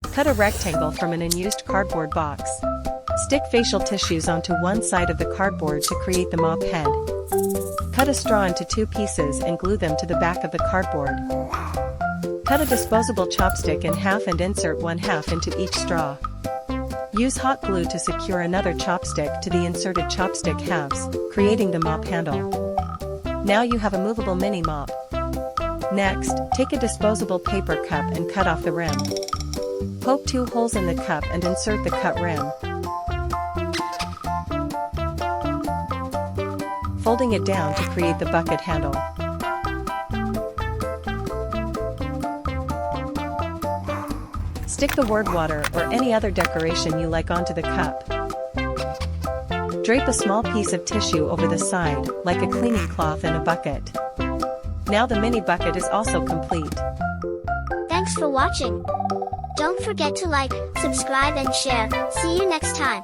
Cut a rectangle from an unused cardboard box. Stick facial tissues onto one side of the cardboard to create the mop head. Cut a straw into 2 pieces and glue them to the back of the cardboard. Cut a disposable chopstick in half and insert 1/2 into each straw. Use hot glue to secure another chopstick to the inserted chopstick halves, creating the mop handle. Now you have a movable mini mop. Next, take a disposable paper cup and cut off the rim. Poke 2 holes in the cup and insert the cut rim. Folding it down to create the bucket handle. Stick the word water or any other decoration you like onto the cup. Drape a small piece of tissue over the side, like a cleaning cloth in a bucket. Now the mini bucket is also complete. Thanks for watching. Don't forget to like, subscribe and share. See you next time.